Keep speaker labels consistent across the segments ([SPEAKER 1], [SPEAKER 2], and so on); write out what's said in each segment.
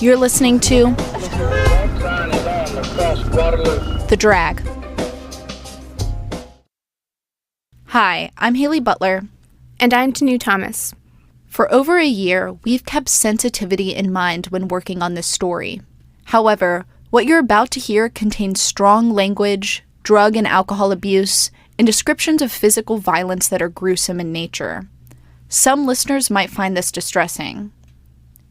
[SPEAKER 1] You're listening to The Drag. Hi, I'm Haley Butler.
[SPEAKER 2] And I'm Tanu Thomas.
[SPEAKER 1] For over a year, we've kept sensitivity in mind when working on this story. However, what you're about to hear contains strong language, drug and alcohol abuse, and descriptions of physical violence that are gruesome in nature. Some listeners might find this distressing.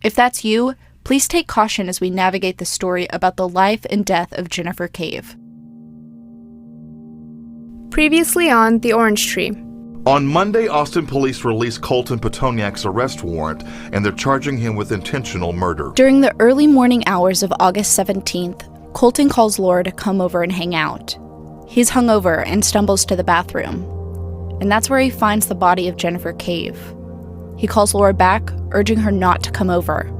[SPEAKER 1] If that's you, please take caution as we navigate the story about the life and death of Jennifer Cave.
[SPEAKER 2] Previously on The Orange Tree.
[SPEAKER 3] On Monday, Austin police released Colton Pitonyak's arrest warrant, and they're charging him with intentional murder.
[SPEAKER 1] During the early morning hours of August 17th, Colton calls Laura to come over and hang out. He's hungover and stumbles to the bathroom, and that's where he finds the body of Jennifer Cave. He calls Laura back, urging her not to come over.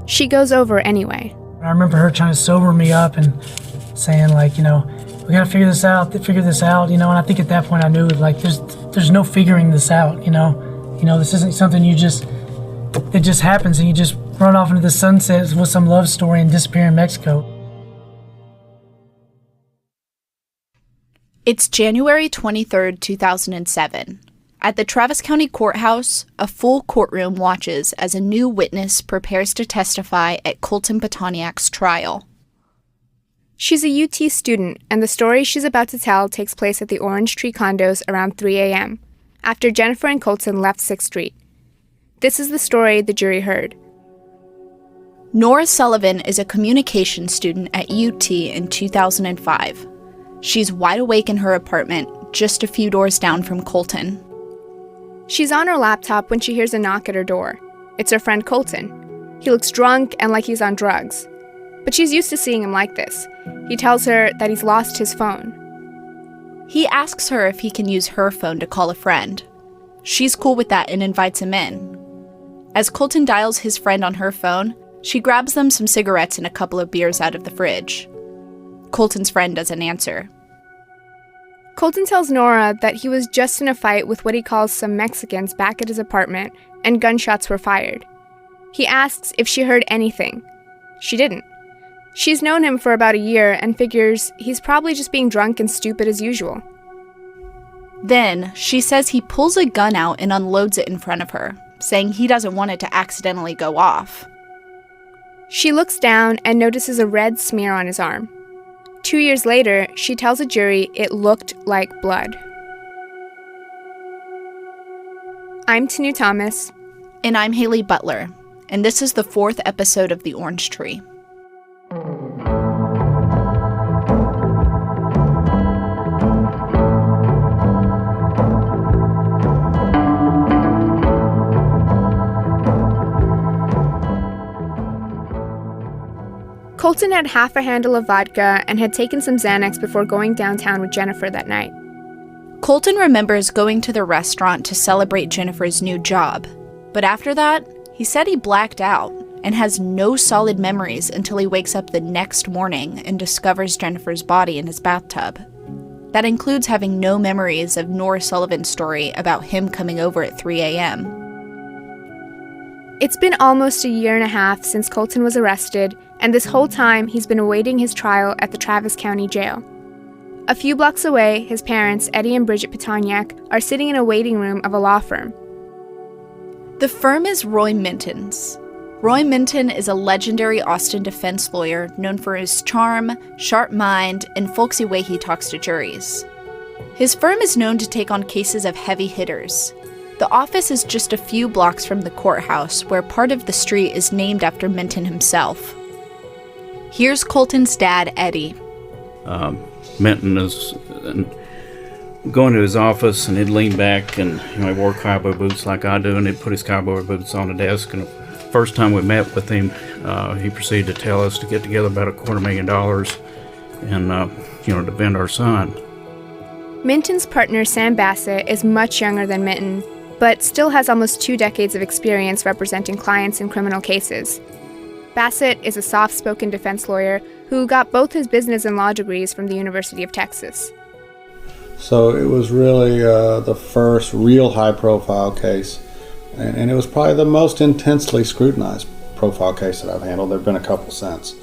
[SPEAKER 2] She goes over anyway.
[SPEAKER 4] I remember her trying to sober me up and saying, we gotta figure this out, and I think at that point I knew, there's no figuring this out, this isn't something it just happens and you just run off into the sunset with some love story and disappear in Mexico.
[SPEAKER 1] It's January 23rd, 2007. At the Travis County Courthouse, a full courtroom watches as a new witness prepares to testify at Colton Pitonyak's trial.
[SPEAKER 2] She's a UT student, and the story she's about to tell takes place at the Orange Tree condos around 3 a.m., after Jennifer and Colton left 6th Street. This is the story the jury heard.
[SPEAKER 1] Nora Sullivan is a communication student at UT in 2005. She's wide awake in her apartment, just a few doors down from Colton.
[SPEAKER 2] She's on her laptop when she hears a knock at her door. It's her friend Colton. He looks drunk and like he's on drugs. But she's used to seeing him like this. He tells her that he's lost his phone.
[SPEAKER 1] He asks her if he can use her phone to call a friend. She's cool with that and invites him in. As Colton dials his friend on her phone, she grabs them some cigarettes and a couple of beers out of the fridge. Colton's friend doesn't answer.
[SPEAKER 2] Colton tells Nora that he was just in a fight with what he calls some Mexicans back at his apartment, and gunshots were fired. He asks if she heard anything. She didn't. She's known him for about a year and figures he's probably just being drunk and stupid as usual.
[SPEAKER 1] Then, she says he pulls a gun out and unloads it in front of her, saying he doesn't want it to accidentally go off.
[SPEAKER 2] She looks down and notices a red smear on his arm. 2 years later, she tells a jury it looked like blood. I'm Tanu Thomas.
[SPEAKER 1] And I'm Haley Butler. And this is the 4th episode of The Orange Tree.
[SPEAKER 2] Colton had half a handle of vodka and had taken some Xanax before going downtown with Jennifer that night.
[SPEAKER 1] Colton remembers going to the restaurant to celebrate Jennifer's new job, but after that, he said he blacked out and has no solid memories until he wakes up the next morning and discovers Jennifer's body in his bathtub. That includes having no memories of Nora Sullivan's story about him coming over at 3 a.m.
[SPEAKER 2] It's been almost a year and a half since Colton was arrested, and this whole time he's been awaiting his trial at the Travis County Jail. A few blocks away, his parents, Eddie and Bridget Pitonyak, are sitting in a waiting room of a law firm.
[SPEAKER 1] The firm is Roy Minton's. Roy Minton is a legendary Austin defense lawyer known for his charm, sharp mind, and folksy way he talks to juries. His firm is known to take on cases of heavy hitters. The office is just a few blocks from the courthouse, where part of the street is named after Minton himself. Here's Colton's dad, Eddie.
[SPEAKER 5] Minton is going to his office, and he'd lean back, and he wore cowboy boots like I do, and he'd put his cowboy boots on the desk. And the first time we met with him, he proceeded to tell us to get together about $250,000 and defend our son.
[SPEAKER 2] Minton's partner, Sam Bassett, is much younger than Minton, but still has almost 2 decades of experience representing clients in criminal cases. Bassett is a soft-spoken defense lawyer who got both his business and law degrees from the University of Texas.
[SPEAKER 6] So it was really the first real high-profile case, and it was probably the most intensely scrutinized profile case that I've handled. There have been a couple since.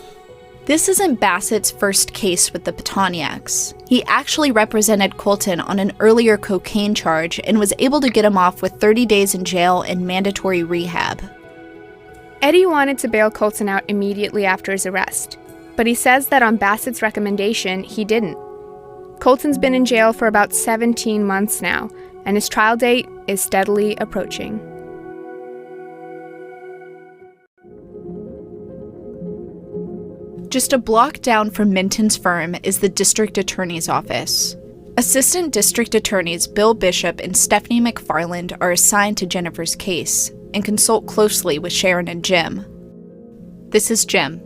[SPEAKER 1] This isn't Bassett's first case with the Pitonyaks. He actually represented Colton on an earlier cocaine charge and was able to get him off with 30 days in jail and mandatory rehab.
[SPEAKER 2] Eddie wanted to bail Colton out immediately after his arrest, but he says that on Bassett's recommendation, he didn't. Colton's been in jail for about 17 months now, and his trial date is steadily approaching.
[SPEAKER 1] Just a block down from Minton's firm is the district attorney's office. Assistant district attorneys Bill Bishop and Stephanie McFarland are assigned to Jennifer's case and consult closely with Sharon and Jim. This is Jim.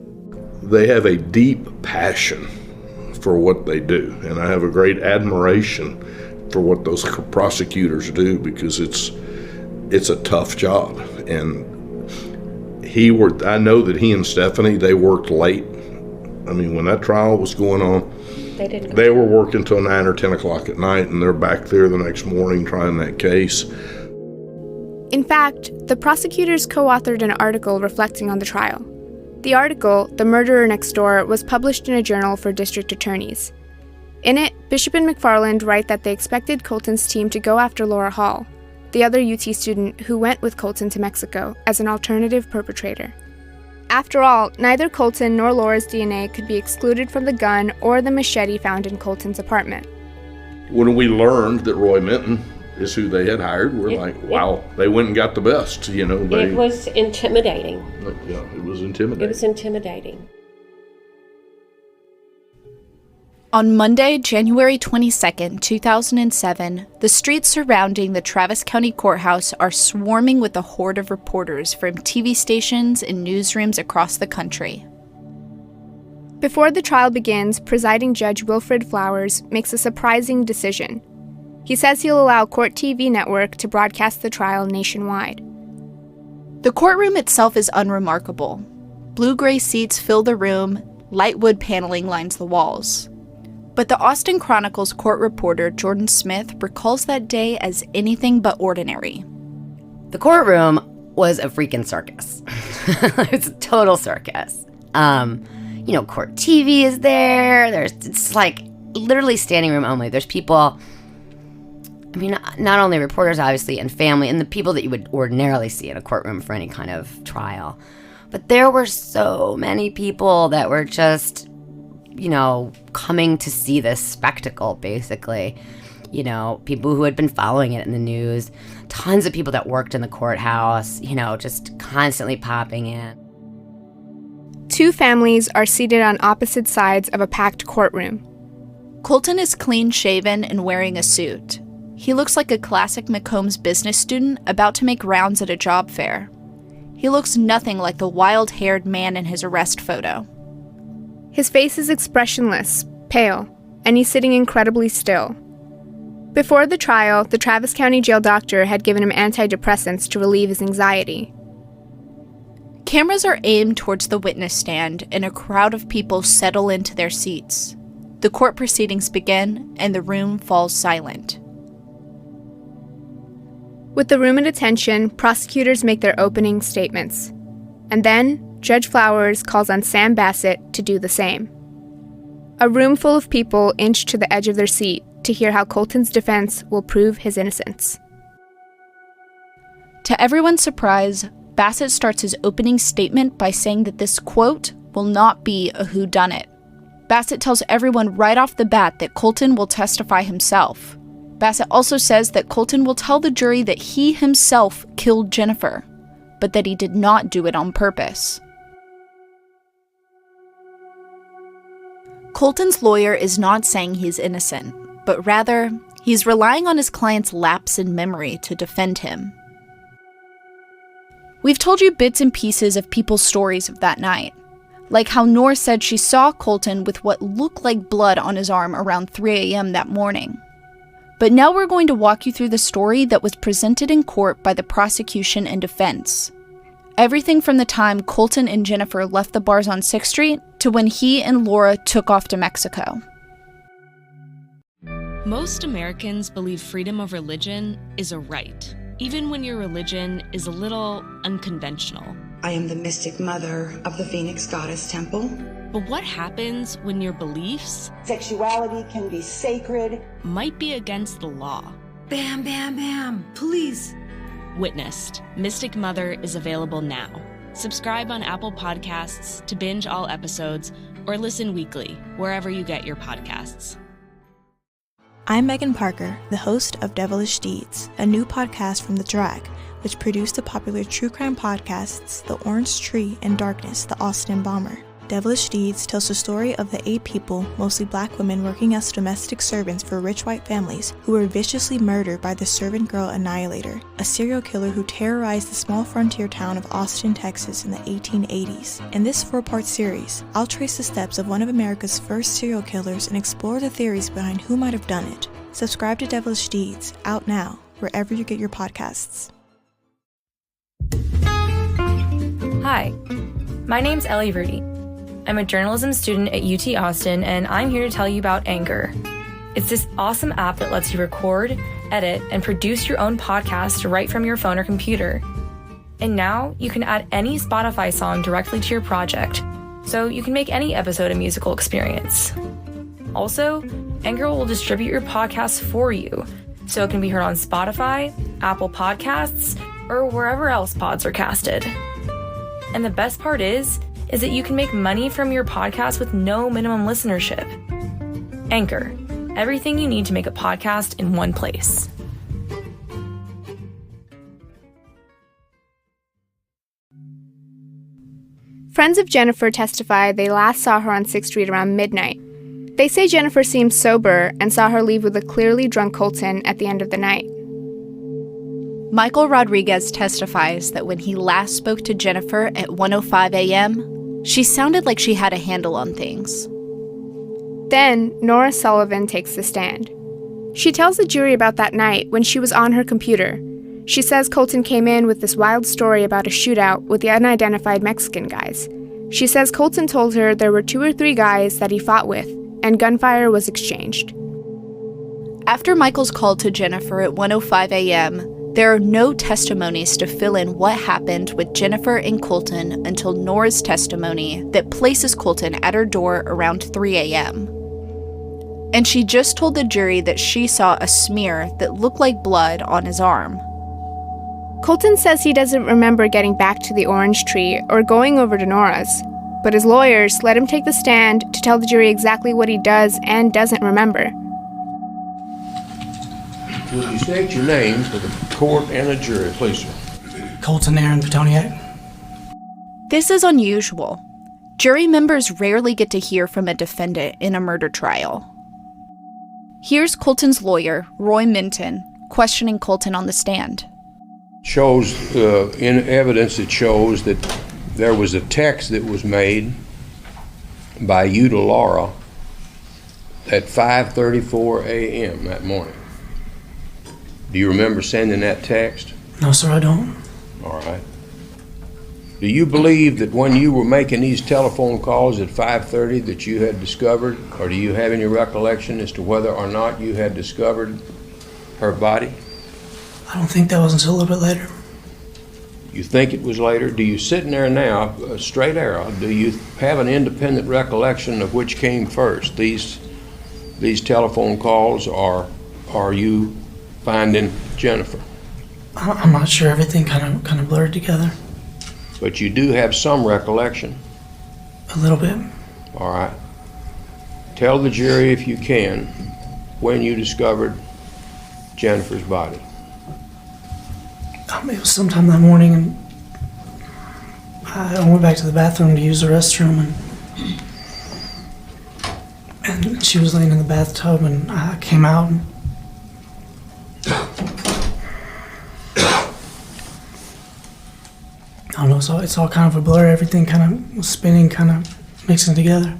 [SPEAKER 7] They have a deep passion for what they do, and I have a great admiration for what those prosecutors do, because it's a tough job. And I know that he and Stephanie, they worked late. I mean, when that trial was going on, they were working till 9 or 10 o'clock at night, and they're back there the next morning trying that case.
[SPEAKER 2] In fact, the prosecutors co-authored an article reflecting on the trial. The article, The Murderer Next Door, was published in a journal for district attorneys. In it, Bishop and McFarland write that they expected Colton's team to go after Laura Hall, the other UT student who went with Colton to Mexico, as an alternative perpetrator. After all, neither Colton nor Laura's DNA could be excluded from the gun or the machete found in Colton's apartment.
[SPEAKER 7] When we learned that Roy Minton is who they had hired, we're like, wow, they went and got the best, you know.
[SPEAKER 8] It was intimidating.
[SPEAKER 7] Yeah, it was intimidating.
[SPEAKER 8] It was intimidating.
[SPEAKER 1] On Monday, January 22nd, 2007, the streets surrounding the Travis County Courthouse are swarming with a horde of reporters from TV stations and newsrooms across the country.
[SPEAKER 2] Before the trial begins, presiding Judge Wilfred Flowers makes a surprising decision. He says he'll allow Court TV Network to broadcast the trial nationwide.
[SPEAKER 1] The courtroom itself is unremarkable. Blue-gray seats fill the room, light wood paneling lines the walls. But the Austin Chronicle's court reporter Jordan Smith recalls that day as anything but ordinary.
[SPEAKER 9] The courtroom was a freaking circus. It's a total circus. Court TV is there. It's like literally standing room only. There's people, I mean, not only reporters, obviously, and family, and the people that you would ordinarily see in a courtroom for any kind of trial. But there were so many people that were just, coming to see this spectacle, basically. People who had been following it in the news, tons of people that worked in the courthouse, just constantly popping in.
[SPEAKER 2] Two families are seated on opposite sides of a packed courtroom.
[SPEAKER 1] Colton is clean-shaven and wearing a suit. He looks like a classic McCombs business student about to make rounds at a job fair. He looks nothing like the wild-haired man in his arrest photo.
[SPEAKER 2] His face is expressionless, pale, and he's sitting incredibly still. Before the trial, the Travis County jail doctor had given him antidepressants to relieve his anxiety.
[SPEAKER 1] Cameras are aimed towards the witness stand, and a crowd of people settle into their seats. The court proceedings begin, and the room falls silent.
[SPEAKER 2] With the room at attention, prosecutors make their opening statements. And then, Judge Flowers calls on Sam Bassett to do the same. A room full of people inch to the edge of their seat to hear how Colton's defense will prove his innocence.
[SPEAKER 1] To everyone's surprise, Bassett starts his opening statement by saying that this, quote, will not be a whodunit. Bassett tells everyone right off the bat that Colton will testify himself. Bassett also says that Colton will tell the jury that he himself killed Jennifer, but that he did not do it on purpose. Colton's lawyer is not saying he's innocent, but rather, he's relying on his client's lapse in memory to defend him. We've told you bits and pieces of people's stories of that night, like how Nora said she saw Colton with what looked like blood on his arm around 3 a.m. that morning. But now we're going to walk you through the story that was presented in court by the prosecution and defense. Everything from the time Colton and Jennifer left the bars on 6th Street to when he and Laura took off to Mexico.
[SPEAKER 10] Most Americans believe freedom of religion is a right, even when your religion is a little unconventional.
[SPEAKER 11] I am the mystic mother of the Phoenix Goddess Temple.
[SPEAKER 10] But what happens when your beliefs,
[SPEAKER 11] Sexuality can be sacred.
[SPEAKER 10] might be against the law?
[SPEAKER 12] Bam, bam, bam. Police.
[SPEAKER 10] Witnessed. Mystic Mother is available now. Subscribe on Apple Podcasts to binge all episodes or listen weekly wherever you get your podcasts.
[SPEAKER 13] I'm Megan Parker, the host of Devilish Deeds, a new podcast from The Drag, which produced the popular true crime podcasts The Orange Tree and Darkness, The Austin Bomber. Devilish Deeds tells the story of the 8 people, mostly black women working as domestic servants for rich white families, who were viciously murdered by the servant girl Annihilator, a serial killer who terrorized the small frontier town of Austin, Texas in the 1880s. In this 4-part series, I'll trace the steps of one of America's first serial killers and explore the theories behind who might have done it. Subscribe to Devilish Deeds, out now, wherever you get your podcasts.
[SPEAKER 14] Hi, my name's Ellie Rudy. I'm a journalism student at UT Austin, and I'm here to tell you about Anchor. It's this awesome app that lets you record, edit, and produce your own podcast right from your phone or computer. And now you can add any Spotify song directly to your project, so you can make any episode a musical experience. Also, Anchor will distribute your podcast for you, so it can be heard on Spotify, Apple Podcasts, or wherever else pods are casted. And the best part is that you can make money from your podcast with no minimum listenership. Anchor, everything you need to make a podcast in one place.
[SPEAKER 2] Friends of Jennifer testify they last saw her on 6th Street around midnight. They say Jennifer seemed sober and saw her leave with a clearly drunk Colton at the end of the night.
[SPEAKER 1] Michael Rodriguez testifies that when he last spoke to Jennifer at 1:05 a.m., she sounded like she had a handle on things.
[SPEAKER 2] Then, Nora Sullivan takes the stand. She tells the jury about that night when she was on her computer. She says Colton came in with this wild story about a shootout with the unidentified Mexican guys. She says Colton told her there were 2 or 3 guys that he fought with, and gunfire was exchanged.
[SPEAKER 1] After Michael's call to Jennifer at 1:05 a.m., there are no testimonies to fill in what happened with Jennifer and Colton until Nora's testimony that places Colton at her door around 3 a.m. And she just told the jury that she saw a smear that looked like blood on his arm.
[SPEAKER 2] Colton says he doesn't remember getting back to the Orange Tree or going over to Nora's, but his lawyers let him take the stand to tell the jury exactly what he does and doesn't remember.
[SPEAKER 15] Will you state your name for the court and the jury, please, sir?
[SPEAKER 4] Colton Pitonyak.
[SPEAKER 1] This is unusual. Jury members rarely get to hear from a defendant in a murder trial. Here's Colton's lawyer, Roy Minton, questioning Colton on the stand.
[SPEAKER 15] Shows, in evidence it shows that there was a text that was made by you to Laura at 5:34 a.m. that morning. Do you remember sending that text?
[SPEAKER 4] No, sir, I don't.
[SPEAKER 15] All right. Do you believe that when you were making these telephone calls at 5:30 that you had discovered, or do you have any recollection as to whether or not you had discovered her body?
[SPEAKER 4] I don't think that was until a little bit later.
[SPEAKER 15] You think it was later? Do you sitting there now, straight arrow, do you have an independent recollection of which came first, these telephone calls, or are you finding Jennifer?
[SPEAKER 4] I'm not sure. Everything kind of blurred together.
[SPEAKER 15] But you do have some recollection?
[SPEAKER 4] A little bit.
[SPEAKER 15] All right. Tell the jury, if you can, when you discovered Jennifer's body.
[SPEAKER 4] It was sometime that morning, and I went back to the bathroom to use the restroom, and she was laying in the bathtub, and I came out, and I don't know, so it's all kind of a blur. Everything kind of was spinning, kind of mixing together.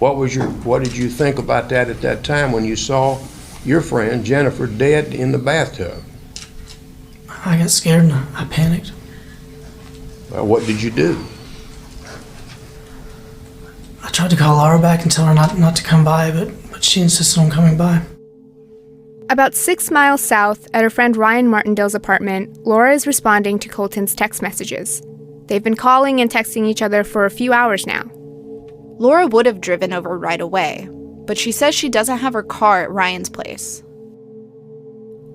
[SPEAKER 15] What did you think about that at that time when you saw your friend Jennifer dead in the bathtub?
[SPEAKER 4] I got scared and I panicked.
[SPEAKER 15] Well, what did you do?
[SPEAKER 4] I tried to call Laura back and tell her not to come by, but she insisted on coming by.
[SPEAKER 2] About 6 miles south, at her friend Ryan Martindale's apartment, Laura is responding to Colton's text messages. They've been calling and texting each other for a few hours now.
[SPEAKER 1] Laura would have driven over right away, but she says she doesn't have her car at Ryan's place.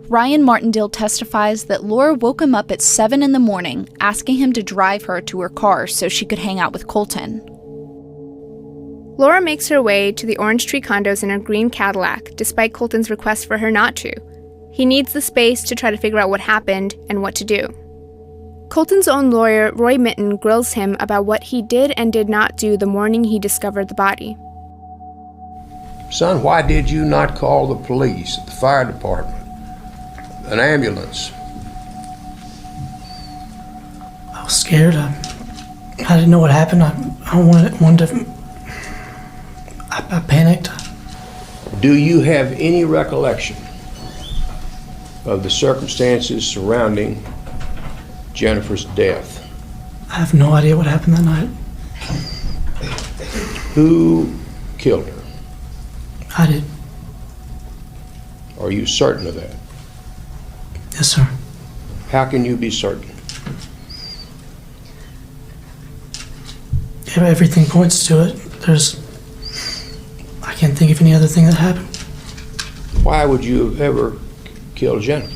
[SPEAKER 1] Ryan Martindale testifies that Laura woke him up at 7 in the morning, asking him to drive her to her car so she could hang out with Colton.
[SPEAKER 2] Laura makes her way to the Orange Tree condos in her green Cadillac, despite Colton's request for her not to. He needs the space to try to figure out what happened and what to do. Colton's own lawyer, Roy Minton, grills him about what he did and did not do the morning he discovered the body.
[SPEAKER 15] Son, why did you not call the police, the fire department, an ambulance?
[SPEAKER 4] I was scared. I didn't know what happened. I panicked.
[SPEAKER 15] Do you have any recollection of the circumstances surrounding Jennifer's death?
[SPEAKER 4] I have no idea what happened that night.
[SPEAKER 15] Who killed her?
[SPEAKER 4] I did.
[SPEAKER 15] Are you certain of that?
[SPEAKER 4] Yes, sir.
[SPEAKER 15] How can you be certain?
[SPEAKER 4] Everything points to it. I can't think of any other thing that happened.
[SPEAKER 15] Why would you ever kill Jennifer?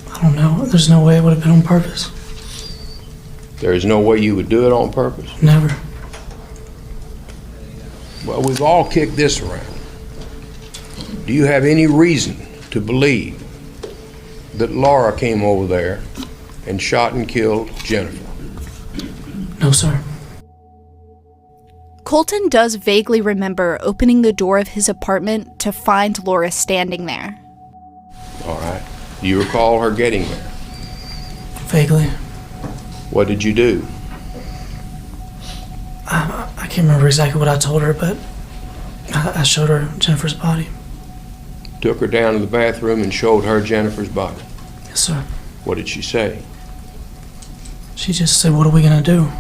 [SPEAKER 4] I don't know. There's no way it would have been on purpose.
[SPEAKER 15] There is no way you would do it on purpose?
[SPEAKER 4] Never.
[SPEAKER 15] Well, we've all kicked this around. Do you have any reason to believe that Laura came over there and shot and killed Jennifer?
[SPEAKER 4] No, sir.
[SPEAKER 1] Colton does vaguely remember opening the door of his apartment to find Laura standing there.
[SPEAKER 15] All right. Do you recall her getting there?
[SPEAKER 4] Vaguely.
[SPEAKER 15] What did you do?
[SPEAKER 4] I can't remember exactly what I told her, but I showed her Jennifer's body.
[SPEAKER 15] Took her down to the bathroom and showed her Jennifer's body?
[SPEAKER 4] Yes, sir.
[SPEAKER 15] What did she say?
[SPEAKER 4] She just said, "What are we gonna do?"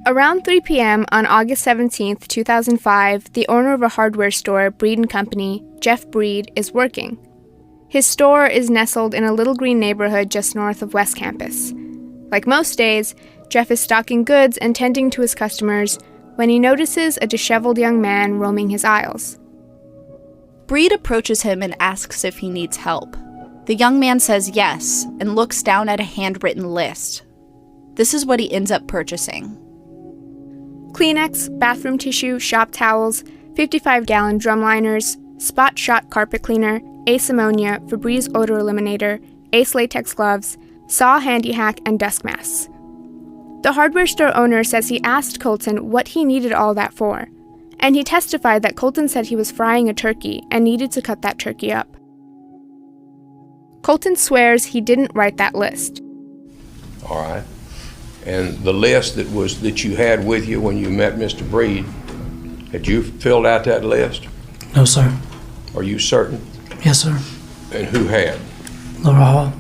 [SPEAKER 2] Around 3 p.m. on August 17, 2005, the owner of a hardware store, Breed & Company, Jeff Breed, is working. His store is nestled in a little green neighborhood just north of West Campus. Like most days, Jeff is stocking goods and tending to his customers when he notices a disheveled young man roaming his aisles.
[SPEAKER 1] Breed approaches him and asks if he needs help. The young man says yes and looks down at a handwritten list. This is what he ends up purchasing.
[SPEAKER 2] Kleenex, bathroom tissue, shop towels, 55-gallon drum liners, Spot Shot carpet cleaner, Ace ammonia, Febreze odor eliminator, Ace latex gloves, Saw handy hack, and dust masks. The hardware store owner says he asked Colton what he needed all that for, and he testified that Colton said he was frying a turkey and needed to cut that turkey up. Colton swears he didn't write that list.
[SPEAKER 15] All right. And the list that you had with you when you met Mr. Breed, had you filled out that list?
[SPEAKER 4] No, sir.
[SPEAKER 15] Are you certain?
[SPEAKER 4] Yes, sir.
[SPEAKER 15] And who had?
[SPEAKER 4] Laura Hall.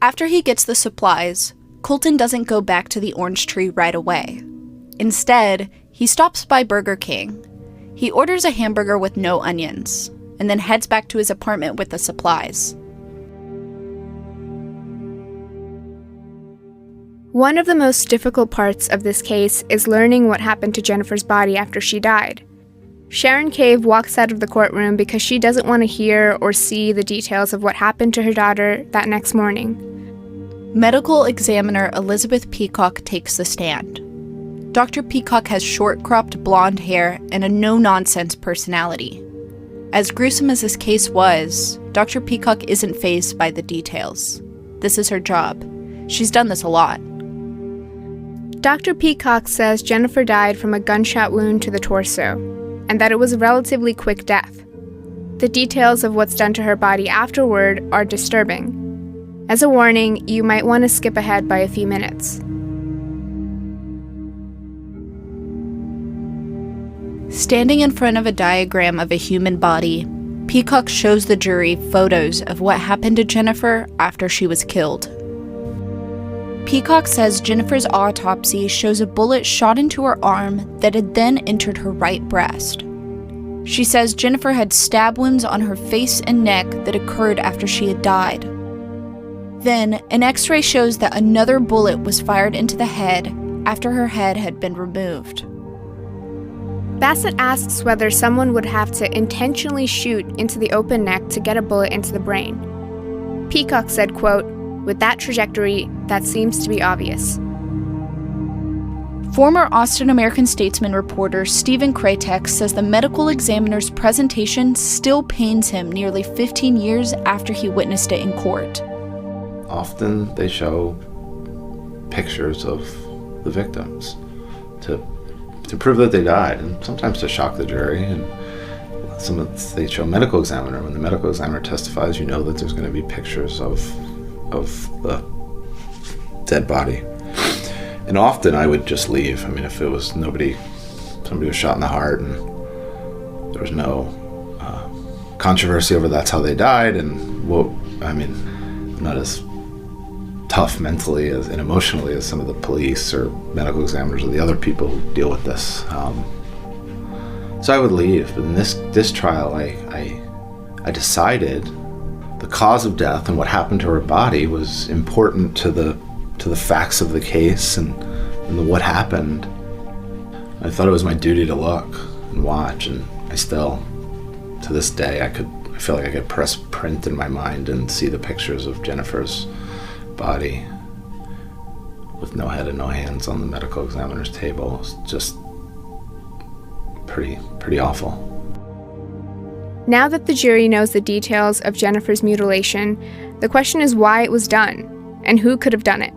[SPEAKER 1] After he gets the supplies, Colton doesn't go back to the Orange Tree right away. Instead, he stops by Burger King. He orders a hamburger with no onions, and then heads back to his apartment with the supplies.
[SPEAKER 2] One of the most difficult parts of this case is learning what happened to Jennifer's body after she died. Sharon Cave walks out of the courtroom because she doesn't want to hear or see the details of what happened to her daughter that next morning.
[SPEAKER 1] Medical examiner Elizabeth Peacock takes the stand. Dr. Peacock has short-cropped blonde hair and a no-nonsense personality. As gruesome as this case was, Dr. Peacock isn't fazed by the details. This is her job. She's done this a lot.
[SPEAKER 2] Dr. Peacock says Jennifer died from a gunshot wound to the torso, and that it was a relatively quick death. The details of what's done to her body afterward are disturbing. As a warning, you might want to skip ahead by a few minutes.
[SPEAKER 1] Standing in front of a diagram of a human body, Peacock shows the jury photos of what happened to Jennifer after she was killed. Peacock says Jennifer's autopsy shows a bullet shot into her arm that had then entered her right breast. She says Jennifer had stab wounds on her face and neck that occurred after she had died. Then, an x-ray shows that another bullet was fired into the head after her head had been removed.
[SPEAKER 2] Bassett asks whether someone would have to intentionally shoot into the open neck to get a bullet into the brain. Peacock said, quote, "With that trajectory, that seems to be obvious."
[SPEAKER 1] Former Austin American-Statesman reporter Stephen Kratek says the medical examiner's presentation still pains him nearly 15 years after he witnessed it in court.
[SPEAKER 16] Often they show pictures of the victims to prove that they died, and sometimes to shock the jury. And they show medical examiner. When the medical examiner testifies, you know that there's going to be pictures of the dead body. And often I would just leave. I mean, if it was somebody was shot in the heart and there was no controversy over that's how they died, and I'm not as tough mentally and emotionally as some of the police or medical examiners or the other people who deal with this. So I would leave. But in this trial, I decided the cause of death and what happened to her body was important to the facts of the case and what happened. I thought it was my duty to look and watch, and I still, to this day, I feel like I could press print in my mind and see the pictures of Jennifer's body with no head and no hands on the medical examiner's table. It's just pretty awful.
[SPEAKER 2] Now that the jury knows the details of Jennifer's mutilation, the question is why it was done and who could have done it.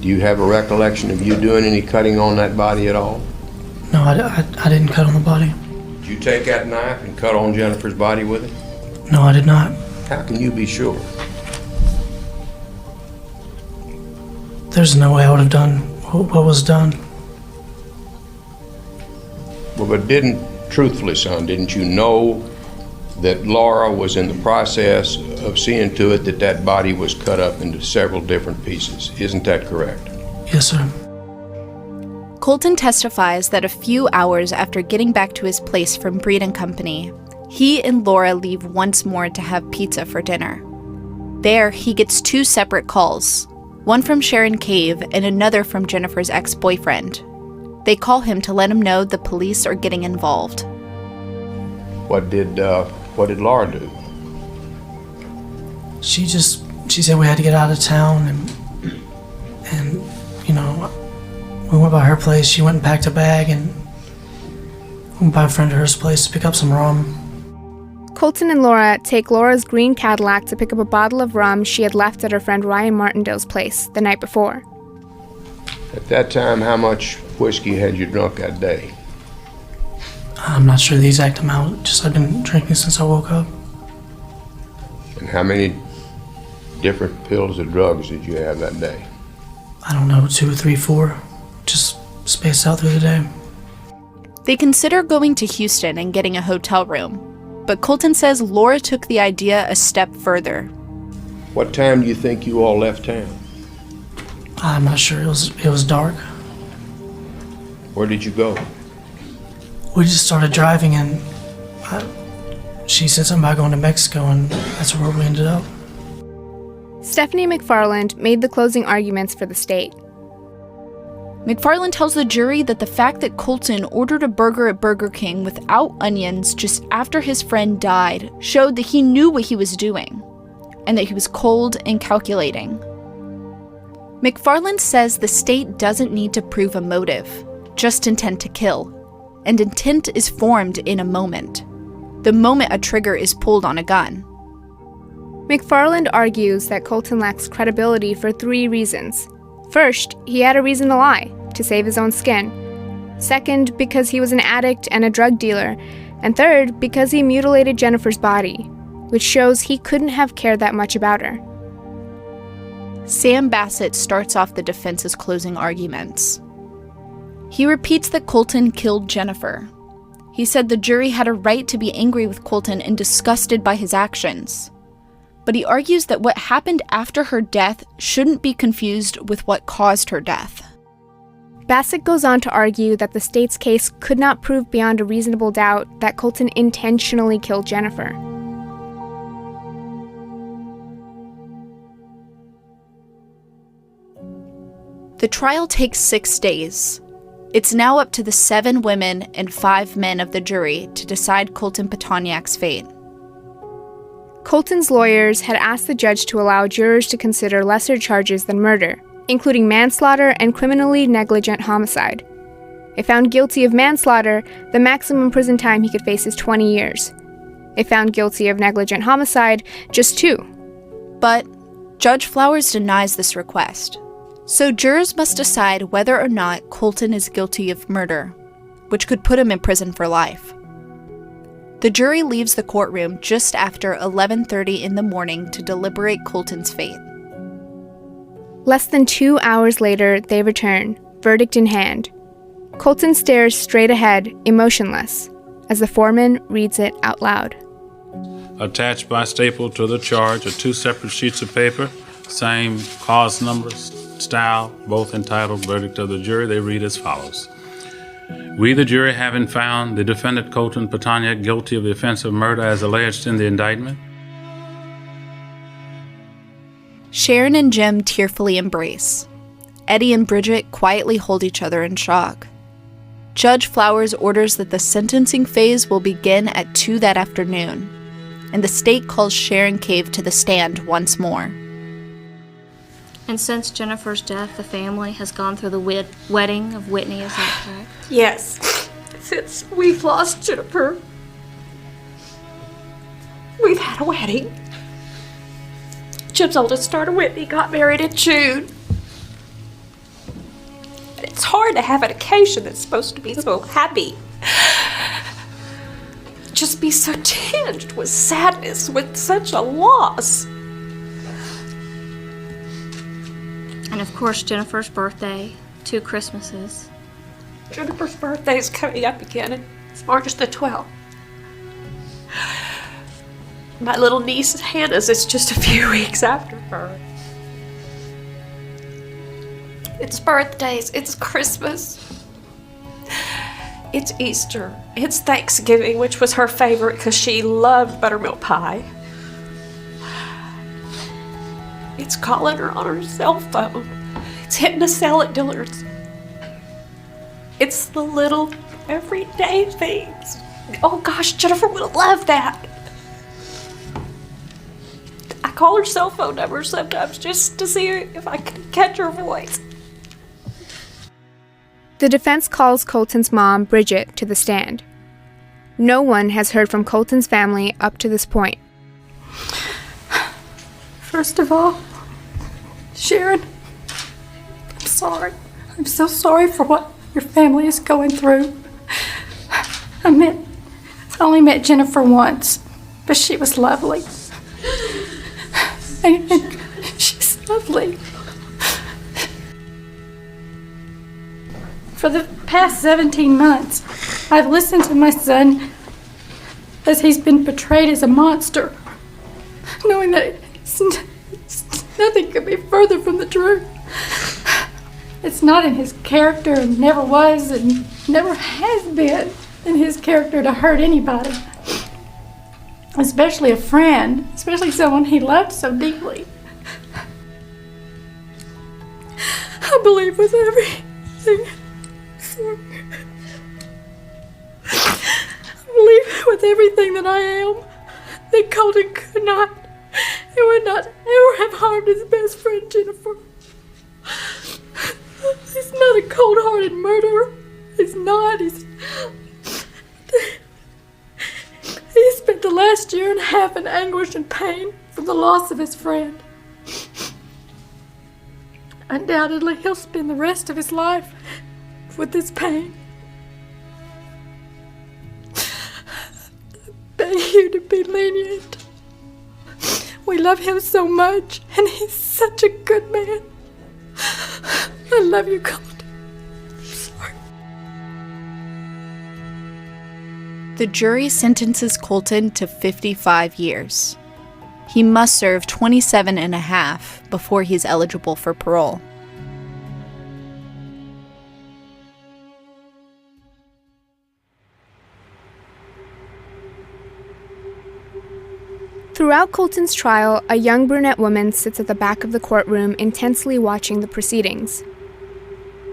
[SPEAKER 15] Do you have a recollection of you doing any cutting on that body at all?
[SPEAKER 4] No, I didn't cut on the body.
[SPEAKER 15] Did you take that knife and cut on Jennifer's body with it?
[SPEAKER 4] No, I did not.
[SPEAKER 15] How can you be sure?
[SPEAKER 4] There's no way I would have done what was done.
[SPEAKER 15] Well, but truthfully, son, didn't you know that Laura was in the process of seeing to it that body was cut up into several different pieces? Isn't that correct?
[SPEAKER 4] Yes, sir.
[SPEAKER 1] Colton testifies that a few hours after getting back to his place from Breed & Company, he and Laura leave once more to have pizza for dinner. There, he gets two separate calls, one from Sharon Cave and another from Jennifer's ex-boyfriend. They call him to let him know the police are getting involved.
[SPEAKER 15] What did Laura do?
[SPEAKER 4] She said we had to get out of town, and we went by her place. She went and packed a bag and went by a friend of hers place to pick up some rum.
[SPEAKER 2] Colton and Laura take Laura's green Cadillac to pick up a bottle of rum she had left at her friend Ryan Martindale's place the night before.
[SPEAKER 15] At that time, how much whiskey had you drunk that day?
[SPEAKER 4] I'm not sure the exact amount, just I've been drinking since I woke up.
[SPEAKER 15] And how many different pills of drugs did you have that day?
[SPEAKER 4] I don't know, 2, 3, 4, just spaced out through the day.
[SPEAKER 1] They consider going to Houston and getting a hotel room, but Colton says Laura took the idea a step further.
[SPEAKER 15] What time do you think you all left town?
[SPEAKER 4] I'm not sure, it was dark.
[SPEAKER 15] Where did you go?
[SPEAKER 4] We just started driving, and she said something about going to Mexico, and that's where we ended up.
[SPEAKER 2] Stephanie McFarland made the closing arguments for the state.
[SPEAKER 1] McFarland tells the jury that the fact that Colton ordered a burger at Burger King without onions just after his friend died showed that he knew what he was doing, and that he was cold and calculating. McFarland says the state doesn't need to prove a motive, just intent to kill. And intent is formed in a moment, the moment a trigger is pulled on a gun.
[SPEAKER 2] McFarland argues that Colton lacks credibility for 3 reasons. First, he had a reason to lie, to save his own skin. Second, because he was an addict and a drug dealer. And third, because he mutilated Jennifer's body, which shows he couldn't have cared that much about her.
[SPEAKER 1] Sam Bassett starts off the defense's closing arguments. He repeats that Colton killed Jennifer. He said the jury had a right to be angry with Colton and disgusted by his actions. But he argues that what happened after her death shouldn't be confused with what caused her death.
[SPEAKER 2] Bassett goes on to argue that the state's case could not prove beyond a reasonable doubt that Colton intentionally killed Jennifer.
[SPEAKER 1] The trial takes 6 days. It's now up to the 7 women and 5 men of the jury to decide Colton Pitonyak's fate.
[SPEAKER 2] Colton's lawyers had asked the judge to allow jurors to consider lesser charges than murder, including manslaughter and criminally negligent homicide. If found guilty of manslaughter, the maximum prison time he could face is 20 years. If found guilty of negligent homicide, just 2.
[SPEAKER 1] But Judge Flowers denies this request. So jurors must decide whether or not Colton is guilty of murder, which could put him in prison for life. The jury leaves the courtroom just after 11:30 in the morning to deliberate Colton's fate.
[SPEAKER 2] Less than 2 hours later, they return, verdict in hand. Colton stares straight ahead, emotionless, as the foreman reads it out loud.
[SPEAKER 17] Attached by staple to the charge are 2 separate sheets of paper, same cause numbers, style, both entitled Verdict of the Jury. They read as follows. We, the jury, having found the defendant Colton Pitonyak guilty of the offense of murder as alleged in the indictment.
[SPEAKER 1] Sharon and Jim tearfully embrace. Eddie and Bridget quietly hold each other in shock. Judge Flowers orders that the sentencing phase will begin at 2 that afternoon, and the state calls Sharon Cave to the stand once more.
[SPEAKER 18] And since Jennifer's death, the family has gone through the wedding of Whitney, is that correct?
[SPEAKER 8] Yes. Since we've lost Jennifer, we've had a wedding. Jim's oldest daughter, Whitney, got married in June. It's hard to have an occasion that's supposed to be so happy just be so tinged with sadness with such a loss.
[SPEAKER 18] And of course, Jennifer's birthday, 2 Christmases.
[SPEAKER 8] Jennifer's birthday is coming up again, and it's March the 12th. My little niece Hannah's is just a few weeks after her. It's birthdays, it's Christmas, it's Easter, it's Thanksgiving, which was her favorite because she loved buttermilk pie. It's calling her on her cell phone. It's hitting a cell at Dillard's. It's the little everyday things. Oh gosh, Jennifer would have loved that. I call her cell phone number sometimes just to see if I can catch her voice.
[SPEAKER 2] The defense calls Colton's mom, Bridget, to the stand. No one has heard from Colton's family up to this point.
[SPEAKER 8] First of all, Sharon, I'm sorry. I'm so sorry for what your family is going through. I only met Jennifer once, but she was lovely. And she's lovely. For the past 17 months, I've listened to my son as he's been portrayed as a monster, knowing that nothing could be further from the truth. It's not in his character, and never was, and never has been in his character to hurt anybody, especially a friend, especially someone he loved so deeply. I believe with everything. I believe with everything that I am that Colton could not and would not ever have harmed his best friend Jennifer. He's not a cold-hearted murderer. He's not. He spent the last year and a half in anguish and pain from the loss of his friend. Undoubtedly, he'll spend the rest of his life with this pain. I beg you to be lenient. We love him so much, and he's such a good man. I love you, Colton. I'm sorry.
[SPEAKER 1] The jury sentences Colton to 55 years. He must serve 27 and a half before he's eligible for parole.
[SPEAKER 2] Throughout Colton's trial, a young brunette woman sits at the back of the courtroom intensely watching the proceedings.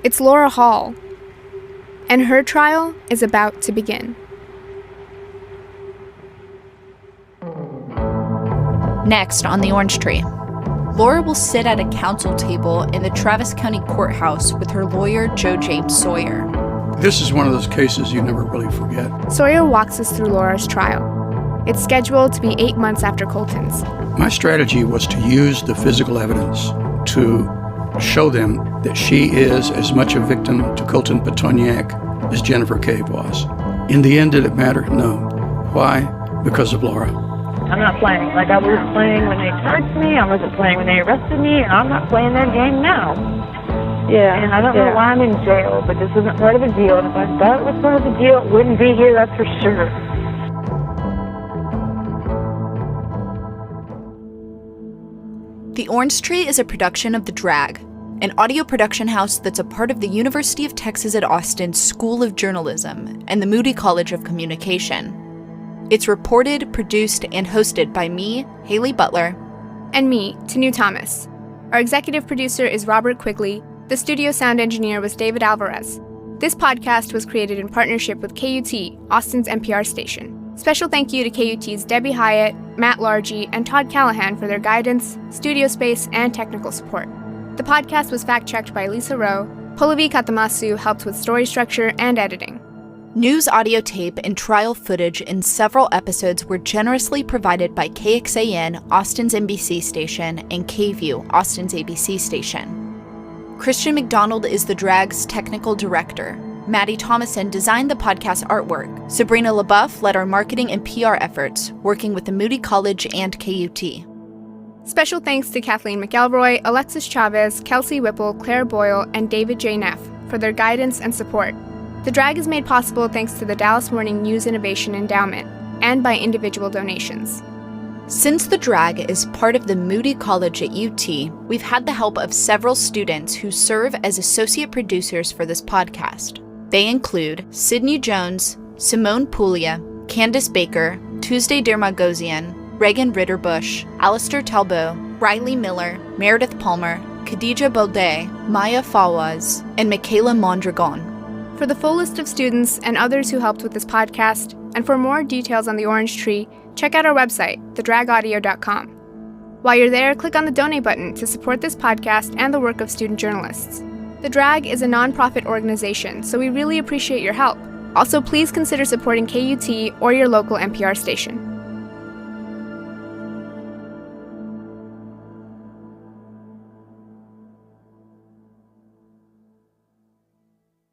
[SPEAKER 2] It's Laura Hall, and her trial is about to begin.
[SPEAKER 1] Next on the Orange Tree, Laura will sit at a counsel table in the Travis County Courthouse with her lawyer, Joe James Sawyer.
[SPEAKER 19] This is one of those cases you never really forget.
[SPEAKER 2] Sawyer walks us through Laura's trial. It's scheduled to be 8 months after Colton's.
[SPEAKER 19] My strategy was to use the physical evidence to show them that she is as much a victim to Colton Pitonyak as Jennifer Cave was. In the end, did it matter? No. Why? Because of Laura.
[SPEAKER 20] I'm not playing like I was playing when they charged me. I wasn't playing when they arrested me, and I'm not playing that game now. Yeah. And I don't know why I'm in jail, but this isn't part of the deal. And if I thought it was part of the deal, it wouldn't be here, that's for sure.
[SPEAKER 1] The Orange Tree is a production of The Drag, an audio production house that's a part of the University of Texas at Austin School of Journalism and the Moody College of Communication. It's reported, produced, and hosted by me, Haley Butler.
[SPEAKER 2] And me, Tanu Thomas. Our executive producer is Robert Quigley. The studio sound engineer was David Alvarez. This podcast was created in partnership with KUT, Austin's NPR station. Special thank you to KUT's Debbie Hyatt, Matt Largy, and Todd Callahan for their guidance, studio space, and technical support. The podcast was fact-checked by Lisa Rowe. Polavi Katamasu helped with story structure and editing.
[SPEAKER 1] News audio tape and trial footage in several episodes were generously provided by KXAN, Austin's NBC station, and KView, Austin's ABC station. Christian McDonald is The Drag's technical director. Maddie Thomason designed the podcast artwork. Sabrina LaBeouf led our marketing and PR efforts, working with the Moody College and KUT.
[SPEAKER 2] Special thanks to Kathleen McElroy, Alexis Chavez, Kelsey Whipple, Claire Boyle, and David J. Neff for their guidance and support. The Drag is made possible thanks to the Dallas Morning News Innovation Endowment and by individual donations.
[SPEAKER 1] Since The Drag is part of the Moody College at UT, we've had the help of several students who serve as associate producers for this podcast. They include Sydney Jones, Simone Puglia, Candace Baker, Tuesday Dermagosian, Reagan Ritterbush, Alistair Talbot, Riley Miller, Meredith Palmer, Khadija Baudet, Maya Fawaz, and Michaela Mondragon.
[SPEAKER 2] For the full list of students and others who helped with this podcast, and for more details on the Orange Tree, check out our website, thedragaudio.com. While you're there, click on the donate button to support this podcast and the work of student journalists. The Drag is a nonprofit organization, so we really appreciate your help. Also, please consider supporting KUT or your local NPR station.